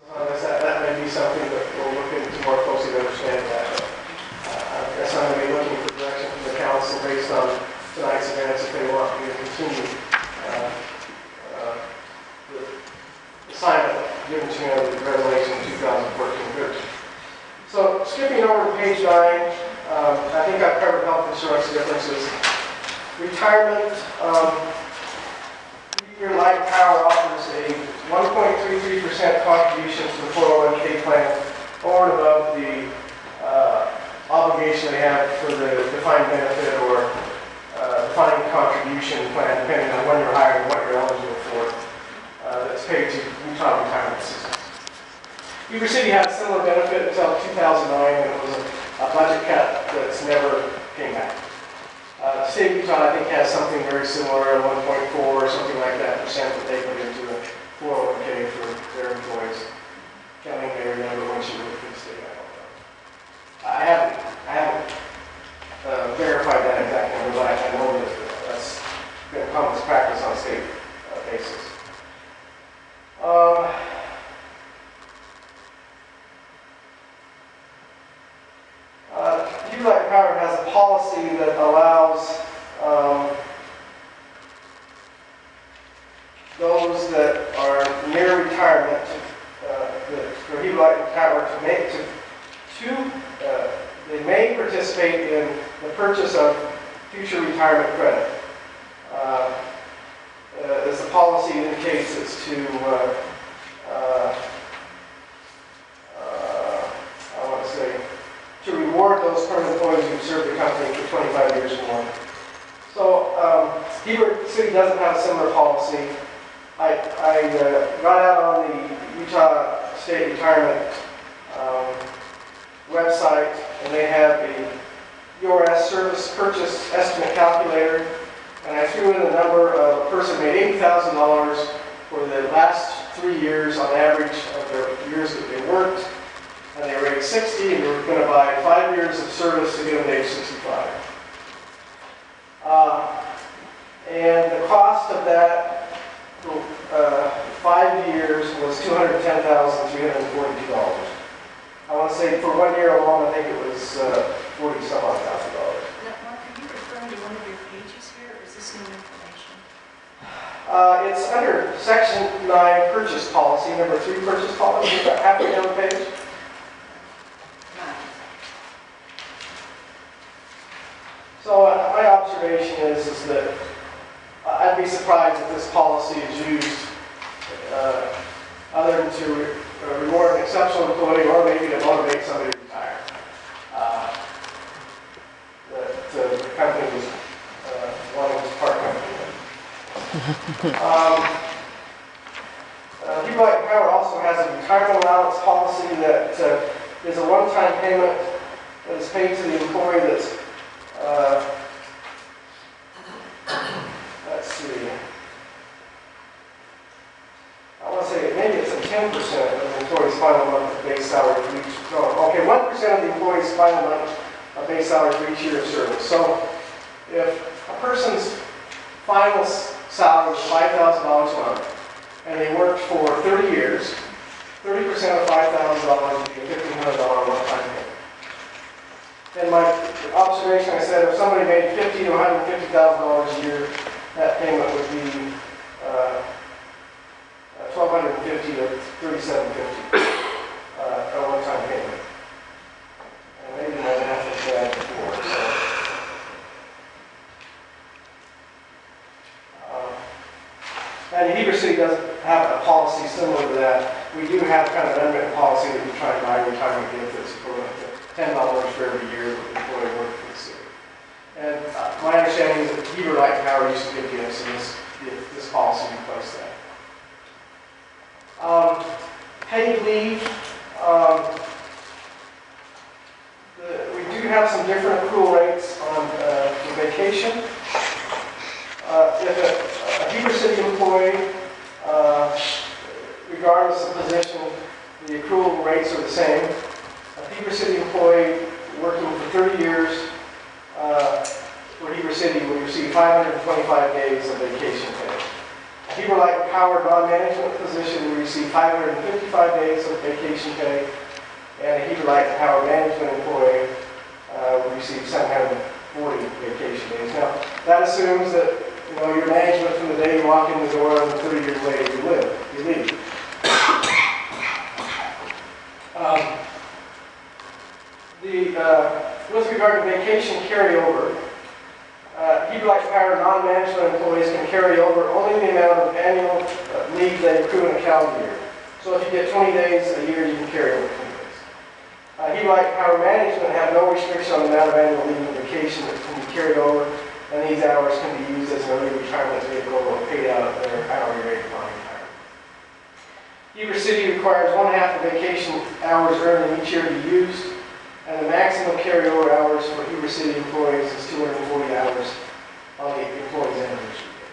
That may be something that we'll look into more closely to understand that. I guess I'm going to be looking for direction from the council based on tonight's events if they want me to continue the assignment given to me under the Revelation 2014-13. So skipping over to page 9, I think I've covered health insurance differences. Retirement, your Light Power offers a 1.33% contribution to the 401k plan over and above the obligation they have for the defined benefit or defined contribution plan, depending on when you're hired and what you're eligible for, that's paid to Utah retirement system. Weaver City had a similar benefit until 2009, and it was a budget cut that's never came back. The state of Utah, I think, has something very similar, 1.4 or something like that percent that they put into a 401k for their employees. Kelly may remember when she worked for the state. I haven't verified that exact number, but I know that that's been common practice on a state basis. Light Power has a policy that allows those that are near retirement for Light Power to make they may participate in the purchase of future retirement credit. As the policy indicates, it's to to reward those current employees who served the company for 25 years or more. So Heber City doesn't have a similar policy. I got out on the Utah State Retirement website, and they have a URS service purchase estimate calculator, and I threw in the number of a person made $80,000 for the last 3 years on average of their years that they worked. And they were age 60, and we were going to buy 5 years of service to get them to age 65. And the cost of that for 5 years was $210,342. I want to say for 1 year alone, I think it was $40-some-odd thousand. Now, Mark, are you referring to one of your pages here, or is this new information? It's under Section 9 Purchase Policy, number 3 Purchase Policy, about halfway down the page. So my observation is that I'd be surprised if this policy is used other than to reward an exceptional employee or maybe to motivate somebody to retire. The company was wanting to part company with. Light Power also has a retirement allowance policy that is a one-time payment that is paid to the employee that's let's see. I want to say maybe it's a 10% of the employee's final month of base salary for each. No, okay, 1% of the employee's final month of base salary for each year of service. So if a person's final salary is $5,000 a month and they worked for 30 years, 30% of $5,000 would be a $1,500 one-time payment. In my observation, I said if somebody made $50,000 to $150,000 a year, that payment would be $1,250 to $3,750, a one-time payment. And maybe more than half of that before. So, and Heber City doesn't have a policy similar to that. We do have kind of an unwritten policy that we try to buy retirement benefits for $10 for every year that the employee worked for the city. And my understanding is that Heber Light Power used to give gifts, and this policy replaced that. Paid leave. We do have some different accrual rates on for vacation. If a Heber City employee, regardless of position, the accrual rates are the same. A Heber City employee working for 30 years for Heber City will receive 525 days of vacation pay. A Heber Light Power non-management position, we receive 555 days of vacation pay, and a Heber Light Power management employee will receive 740 vacation days. Now, that assumes that your management from the day you walk in the door and 30 years later you leave. With regard to vacation carryover, Heber Light Power non-management employees can carry over only the amount of annual leave they accrue in a calendar year. So if you get 20 days a year, you can carry over 20 days. Heber Light Power management have no restriction on the amount of annual leave and vacation that can be carried over, and these hours can be used as an early retirement vehicle or paid out of their hourly rate upon retirement. Heber City requires 1/2 of vacation hours earned in each year to be used, and the maximum carryover hours for Heber City employees is 240 hours on the employee's anniversary date.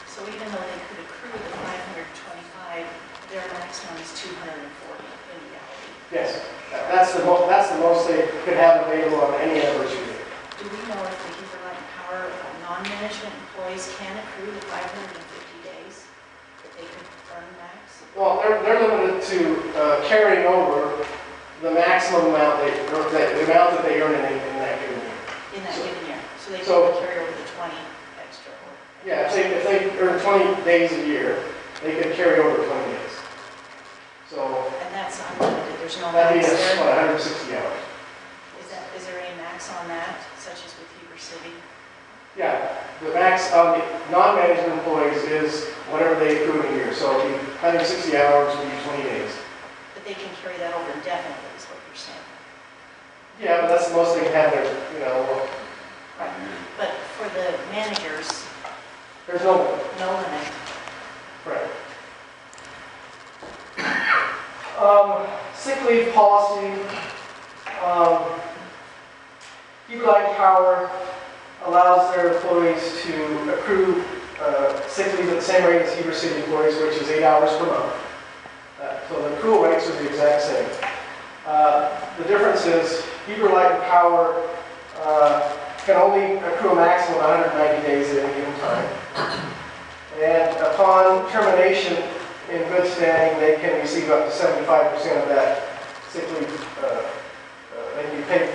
So even though they could accrue the 525, their maximum is 240 in reality. Yes, that's the most they could have available on any anniversary date. Do we know if the Heber Light Power non-management employees can accrue the 550 days that they could earn max? Well, they're limited to carrying over the maximum amount the amount that they earn in that given year. In that given year. So they So- can carry over the 20 extra. Yeah, if they earn 20 days a year, they could carry over 20 days. So And that's unlimited. There's no that'd be max there. 160 hours. Is there any max on that, such as with Heber City? Yeah, the max on the non-management employees is whatever they accrue in a year. So it'd be 160 hours would be 20 days. But they can carry that over indefinitely, is what you're saying. Yeah, but that's the most they can have there, Right. But for the managers, there's no limit. no limit. Right. Sick leave policy. Heber Light Power allows their employees to accrue sick leave at the same rate as Heber City employees, which is 8 hours per month. So the accrual rates are the exact same. The difference is Heber Light Power can only accrue a maximum of 190 days at any given time. And upon termination in good standing, they can receive up to 75% of that sick leave. They can be paid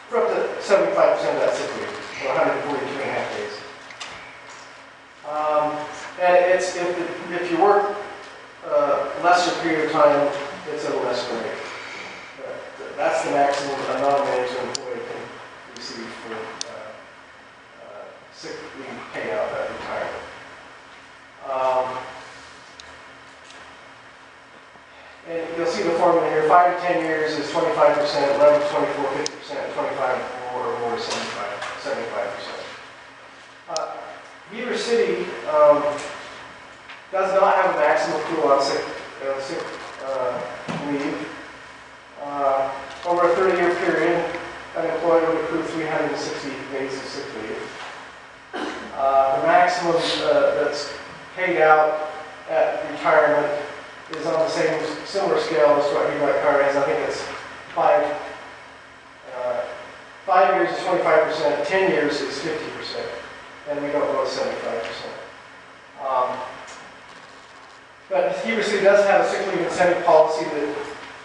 for up to 75% of that sick leave, or 142.5 days. And it's if you work lesser period of time, it's a lesser rate. That's the maximum a non-management employee can receive for sick leave payout at retirement. And you'll see the formula here. 5 to 10 years is 25%, 11 to 24, 50%, 25 or more is 75%. Heber City does not have a maximum accrual on sick leave. Over a 30-year period, an employee would accrue 360 days of sick leave. The maximum that's paid out at retirement is on the similar scale as what Heber Light Power has. I think it's 5 years is 25%, 10 years is 50%, and we don't go to 75%. But Heber City does have a sick leave incentive policy that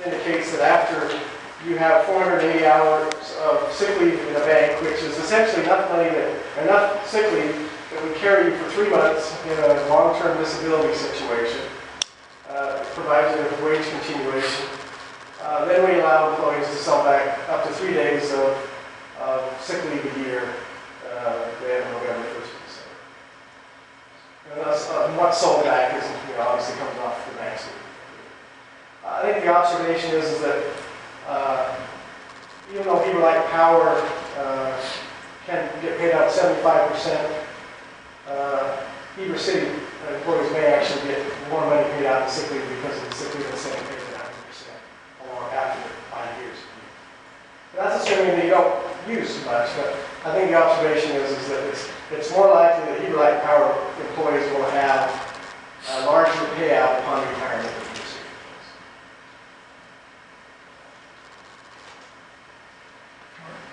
indicates that after you have 480 hours of sick leave in a bank, which is essentially enough sick leave that would carry you for 3 months in a long-term disability situation, provides you with wage continuation. Then we allow employees to sell back up to 3 days of sick leave a year. They have November 1st to December. And thus, what's sold back is, obviously comes off the maximum. I think the observation is that even though Heber Light Power can get paid out 75%, Heber City employees may actually get more money paid out in sick leave because of the sick leave incentive pays at 100% or after 5 years. That's assuming that you don't use much, but I think the observation is that it's more likely that Heber Light Power employees will have a larger payout upon retirement than Heber City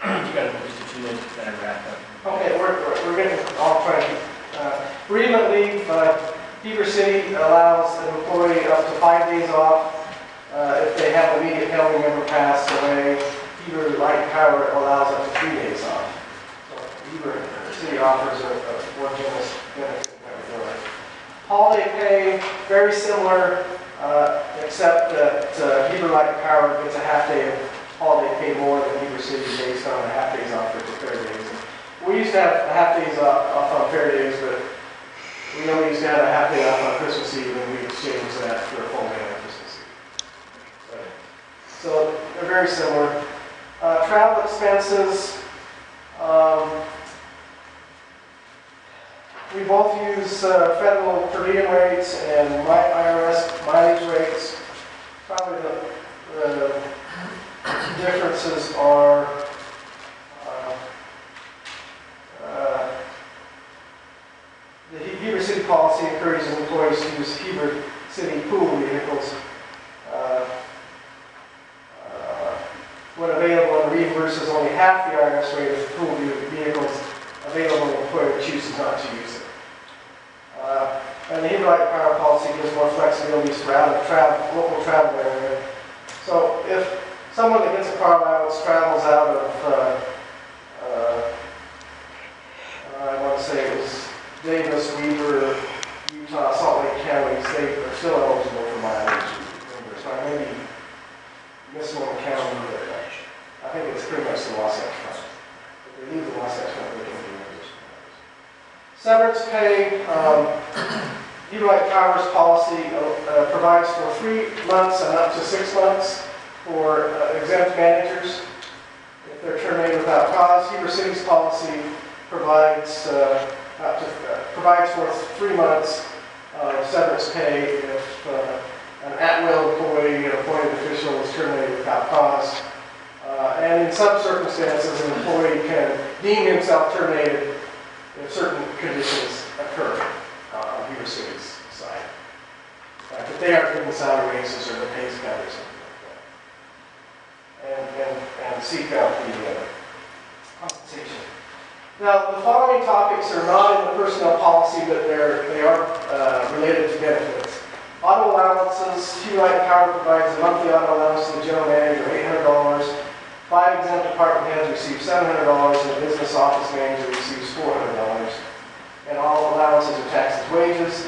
employees. You got just a few minutes to kind of wrap up. Okay, we're getting all trying to agreement leave. Heber City allows an employee up to 5 days off if they have an immediate family member pass away. Heber Light and Power allows up to 3 days off. So Heber City offers a more generous benefit in that regard. Holiday pay, very similar, except that Heber Light and Power gets a half day of holiday pay more than Heber City based on the half days off for fair days. We used to have half days off on fair days, but we only used to have a half day off on Christmas Eve, and we exchanged that for a full day on Christmas Eve. So they're very similar. Travel expenses. We both use federal per diem rates and IRS mileage rates. Probably the differences are the Heber City policy encourages employees to use Heber City pool vehicles when available, and reimburses only half the IRS rate of pool vehicles available when the employer chooses not to use it. And the Heber Light and Power policy gives more flexibility around the local travel area. So if someone that gets a car allowance travels out of, I want to say it was Davis, Weaver, Utah, Salt Lake counties, they are still eligible for mileage reimbursement. So I may be missing one county, but I think it's pretty much the Wasatch Front. If they leave the Wasatch Front, they can be reimbursed. Severance pay, Heber Light Power's policy provides for 3 months and up to 6 months for exempt managers if they're terminated without cause. Heber City's policy provides for 3 months of severance pay if an at-will employee, an appointed official, is terminated without cause. And in some circumstances, an employee can deem himself terminated if certain conditions occur on Heber City's side. If they aren't given salary raises or the pay's cut or something like that. And seek out the compensation. Now, the following topics are not in the personnel policy, but they are related to benefits. Auto allowances. Heber Light and Power provides a monthly auto allowance to the general manager of $800. 5 exempt department heads receive $700, and the business office manager receives $400. And all allowances are taxed as wages.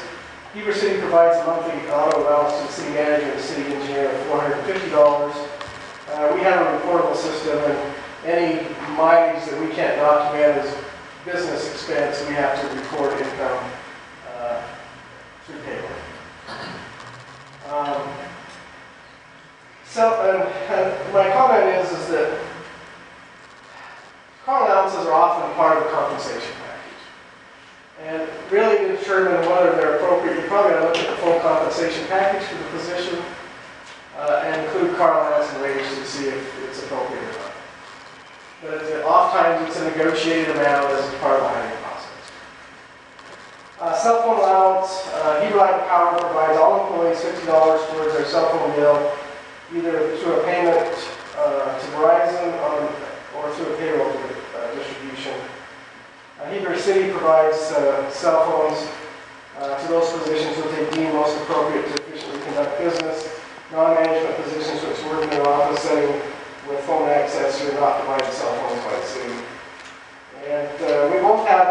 Heber City provides a monthly auto allowance to the city manager and the city engineer of $450. We have a reportable system, and any mileage that we can't document as business expense, we have to record income through payroll. My comment is that car allowances are often part of the compensation package. And really to determine whether they're appropriate, you probably ought to look at the full compensation package for the position and include car allowance and wages to see if it's appropriate or not. But oftentimes it's a negotiated amount as part of the hiring process. Cell phone allowance. Heber Light and Power provides all employees $50 towards their cell phone bill, either through a payment to Verizon or through a payroll distribution. Heber City provides cell phones to those positions that they deem most appropriate to efficiently conduct business. Non-management positions which work in an office setting with phone access are not provided cell phones by the city. And we both have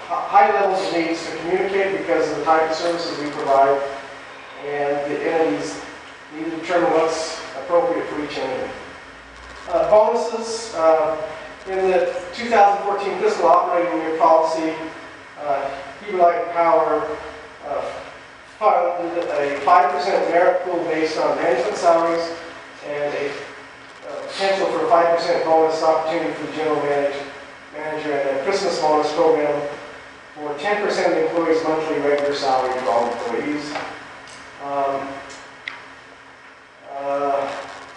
high levels of needs to communicate because of the type of services we provide, and the entities need to determine what's appropriate for each entity. Bonuses. In the 2014 fiscal operating year policy, Heber Light and Power funded a 5% merit pool based on management salaries and a potential for a 5% bonus opportunity for the general manager and a Christmas bonus program for 10% of the employees' monthly regular salary for all employees.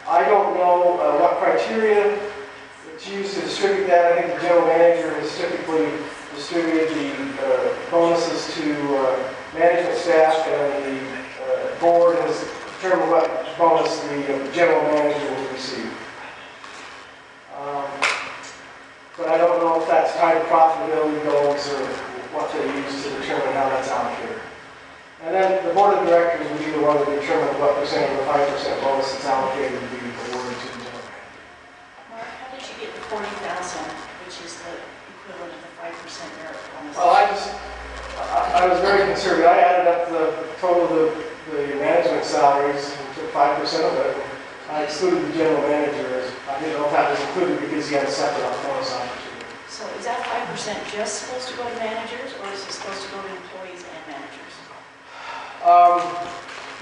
I don't know what criteria it's used to distribute that. I think the general manager has typically distributed the bonuses to management staff, and the board has determined what bonus the general manager will receive. But I don't know if that's tied to profitability goals or what they use to determine how that's allocated. And then the board of directors would be the one to determine what percent of the 5% bonus is allocated to be awarded to the general manager. Mark, how did you get the 40,000, which is the equivalent of the 5% merit bonus? Well, I was very conservative. I added up the total of the management salaries and took 5% of it. I excluded the general manager as I didn't know if that was included because he had a separate bonus opportunity. So is that 5% just supposed to go to managers, or is it supposed to go to employees and managers?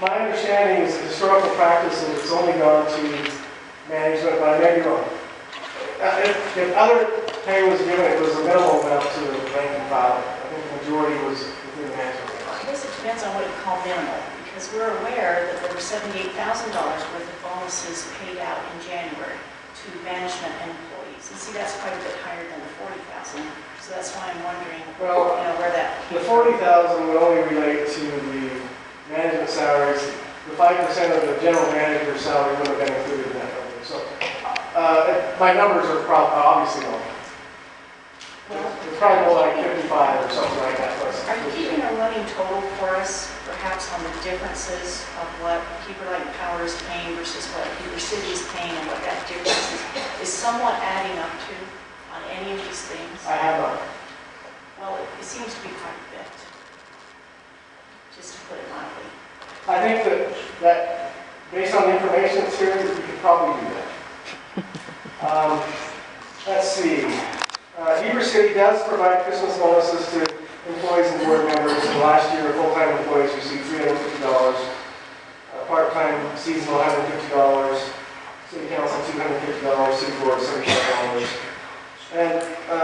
My understanding is that historical practice and it's only gone to management, but I may be wrong. If other pay was given, it was a minimal amount to the rank and file. I think the majority was within the management. I guess it depends on what you call minimal, because we're aware that there were $78,000 worth of bonuses paid out in January to management and employees. And see, that's quite a bit higher than the 40,000. So that's why I'm wondering, well, where that the 40,000 would only relate to the management salaries. The 5% of the general manager's salary would have been included in that number. So my numbers are obviously wrong. It's probably more like 55 or something like that. Are you keeping a running total for us, perhaps on the differences of what Heber Light and Power is paying versus what Heber City is paying, and what that difference is somewhat adding up to on any of these things? I have not. Well, it seems to be quite a bit, just to put it mildly. I think that based on the information that's here, that you could probably do that. Let's see. Heber City does provide Christmas bonuses to employees and board members. And last year, full-time employees received $350, part-time seasonal $150, city council $250, city board $75. And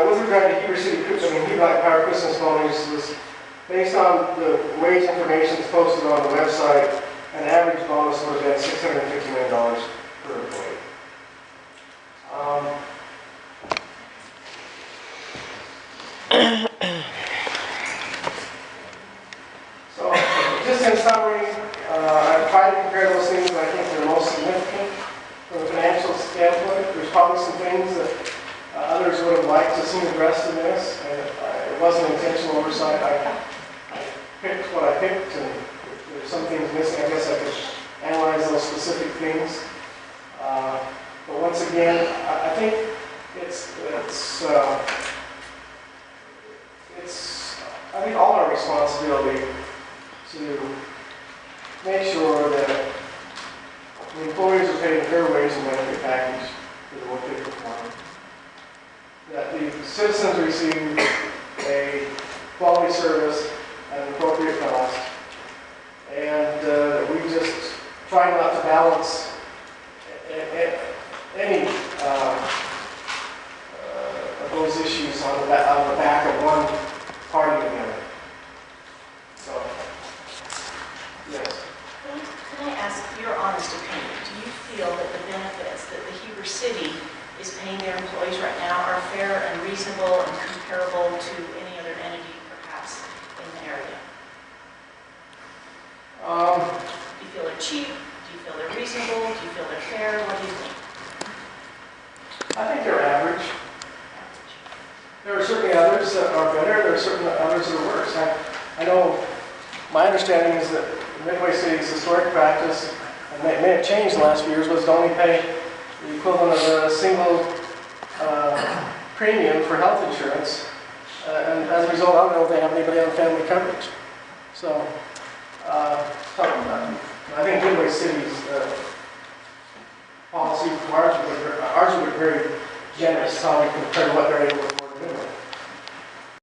with regard to Heber City, Heber Light Power Christmas bonus was based on the wage information that's posted on the website. An average bonus would have been $659 per employee. So, just in summary, I've tried to compare those things that I think are most significant from a financial standpoint. There's probably some things that others would have liked to see addressed in this, and it wasn't intentional oversight. I picked what I picked, and if there's some things missing, I guess I could analyze those specific things. But once again, I think I think all our responsibility to make sure that the employees are paid a fair wage and benefit package for the work they perform, that the citizens receive a quality service at an appropriate cost, and that we just try not to balance any of those issues on the back of one party or the other. So, yes. Can I ask your honest opinion? Do you feel that the benefits that the Heber City is paying their employees right now are fair and reasonable and comparable to any other entity perhaps in the area? Do you feel they're cheap? Do you feel they're reasonable? Do you feel they're fair? What do you think? I think they're average. There are certainly others that are better. There are certainly others that are worse. I know my understanding is that Midway City's historic practice, and it may have changed in the last few years, was to only pay the equivalent of a single premium for health insurance. And as a result, I don't know if they have anybody on family coverage. So, I think Midway City's policy from ours would be very generous how we compare what they're able